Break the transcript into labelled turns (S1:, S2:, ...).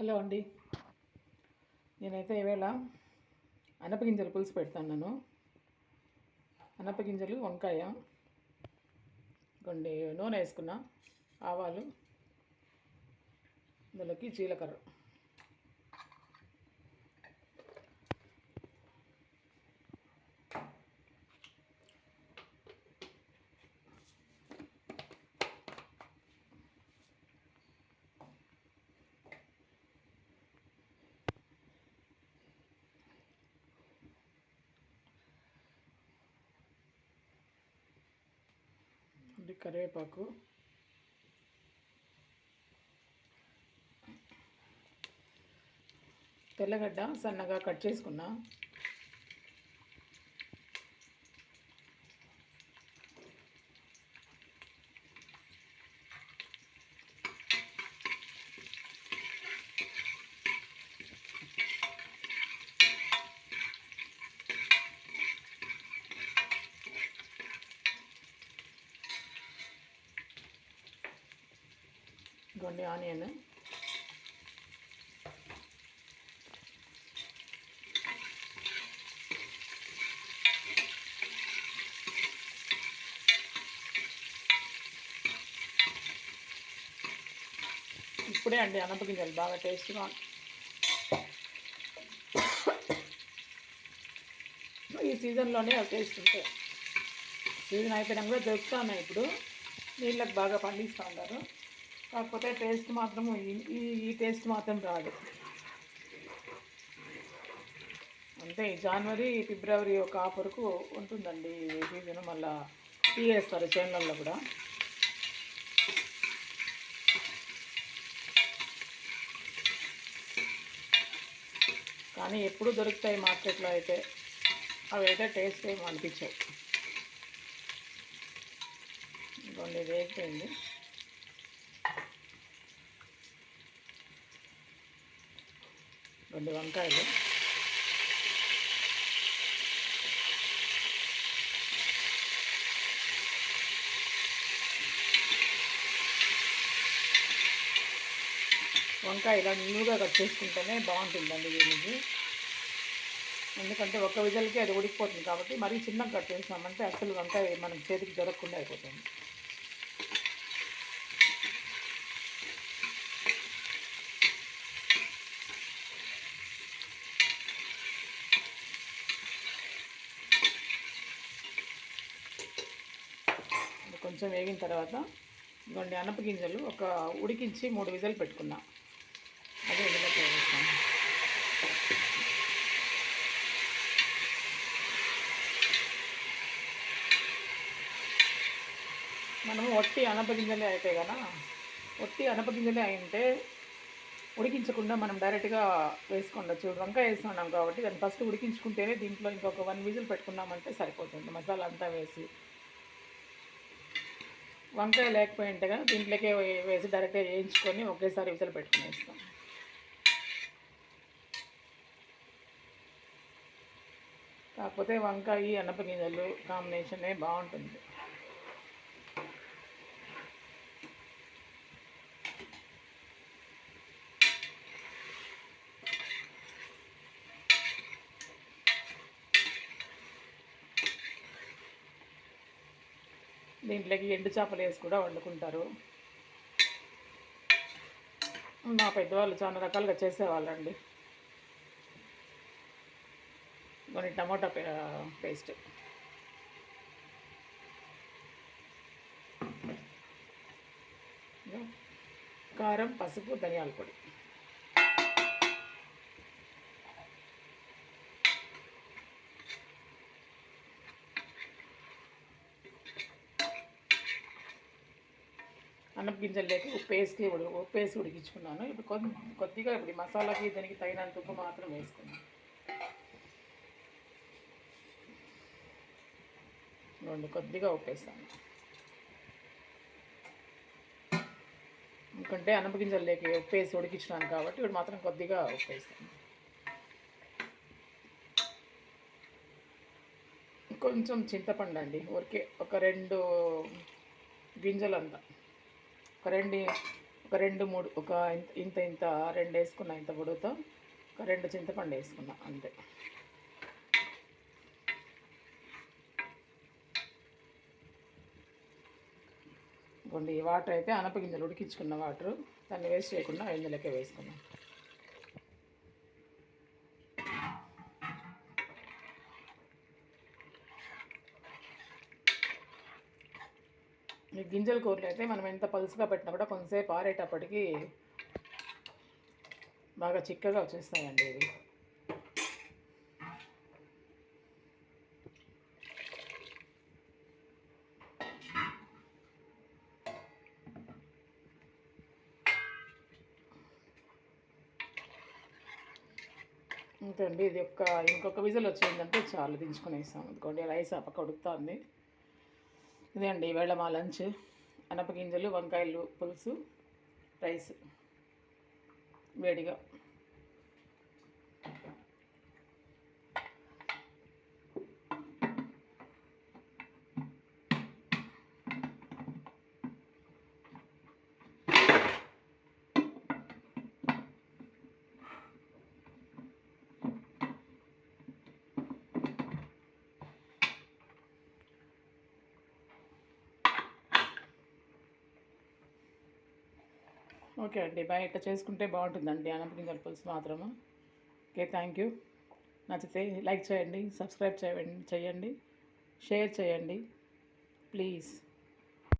S1: Hello అండి. నేనైతే ఈవేళ అనపగింజలు పులుసు పెడతాను. అనపగింజలు, వంకాయ, కొన్ని నూనె వేసుకున్నా, ఆవాలు, ఇందులోకి జీలకర్ర, కరివేపాకు, తెల్లగడ్డ సన్నగా కట్ చేసుకున్నా, కొన్ని ఆనియన్, ఇప్పుడే అండి అనపగింజలు బాగా టేస్ట్గా ఈ సీజన్లోనే అవి టేస్ట్ ఉంటాయి. సీజన్ అయిపోయినా కూడా దొరుకుతూ ఉన్నాయి. ఇప్పుడు నీళ్ళకి బాగా పండిస్తూ ఉంటారు. కాకపోతే టేస్ట్ మాత్రం ఈ టేస్ట్ మాత్రం రాదు. అంటే జనవరి, ఫిబ్రవరి ఒక హాఫ్ వరకు ఉంటుందండి ఈ సీజన్. మళ్ళీ తీయేస్తారు చేనులలో కూడా. కానీ ఎప్పుడు దొరుకుతాయి మార్కెట్లో అయితే. అవి అయితే టేస్ట్ ఏమో అనిపించాయి. ఇంకొన్ని వేగిపోయింది. రెండు వంకాయలు, వంకాయ ఇలా నిలువుగా కట్ చేసుకుంటేనే బాగుంటుందండి దీనికి. ఎందుకంటే ఒక విజల్కి అది ఉడికిపోతుంది కాబట్టి మరీ చిన్నగా కట్ చేసినామంటే అసలు వంకాయ మనం చేతికి దొరకకుండా అయిపోతుంది. కొంచెం వేగిన తర్వాత ఇవ్వండి అనపగింజలు ఒక ఉడికించి 3 విజలు పెట్టుకున్నా. అదే ఇందులో వేస్తాను. మనము ఒట్టి అనపగింజలే అయితే కదా, ఒట్టి అనపగింజలే అయింటే ఉడికించకుండా మనం డైరెక్ట్గా వేసుకోండొచ్చు. వంకాయ వేసుకున్నాం కాబట్టి దాన్ని ఫస్ట్ ఉడికించుకుంటేనే దీంట్లో ఇంకొక 1 విజిల్ పెట్టుకున్నామంటే సరిపోతుంది. మసాలా అంతా వేసి వంకాయ లేకపోయింటే కదా దీంట్లోకే వేసి డైరెక్ట్గా వేయించుకొని ఒకేసారి విజలు పెట్టుకుని వేస్తాం. కాకపోతే వంకాయ అనపగింజలు కాంబినేషనే బాగుంటుంది. దీంట్లోకి ఎండు చేపలు వేసి కూడా వండుకుంటారు. మా పెద్దవాళ్ళు చాలా రకాలుగా చేసేవాళ్ళండి. కొన్ని టమాటా పేస్ట్, కారం, పసుపు, ధనియాల పొడి, అనపగింజలు లేక ఉప్పేసి ఉడికించుకున్నాను. ఇప్పుడు కొద్దిగా ఇప్పుడు మసాలాకి దీనికి తగినంత ఉప్పు మాత్రం వేసుకున్నాను. కొద్దిగా ఉప్పేస్తాను. ఎందుకంటే అనపగింజలు లేక ఉప్పేసి ఉడికించినాను కాబట్టి ఇప్పుడు మాత్రం కొద్దిగా ఉప్పేస్తాను. కొంచెం చింతపండు అండి, ఊరికే ఒక 2 గింజలంతా, ఒక ఒక 2, 3 ఒక ఇంత ఇంత 2 వేసుకున్నా, ఇంత పొడుగుతో ఒక 2 చింతపండు వేసుకున్నా అంతే. కొన్ని వాటర్ అయితే అనపగింజలు ఉడికించుకున్న వాటరు, దాన్ని వేస్ట్ చేయకుండా ఇందులోకే వేసుకున్నాం. ఈ గింజల కూరలు అయితే మనం ఎంత పలుసుగా పెట్టినా కూడా కొంతసేపు ఆరేటప్పటికి బాగా చిక్కగా వచ్చేస్తాయండి ఇవి. ఇంకండి ఇది ఇంకొక విజిల్ వచ్చిందంటే చాలు, దించుకునేస్తాం. అందుకోండి రైస్ ఆ పక్క ఉడుకుతుంది. ఇదే అండి ఈవేళ మా లంచ్. అనపగింజలు, వంకాయలు పులుసు, రైస్ వేడిగా. ఓకే అండి, బాయ్. ఇట్లా చేసుకుంటే బాగుంటుందండి అనపగింజల పులుసు మాత్రము. Okay, thank you. నచ్చితే లైక్ చేయండి, సబ్స్క్రైబ్ చేయండి, షేర్ చేయండి ప్లీజ్.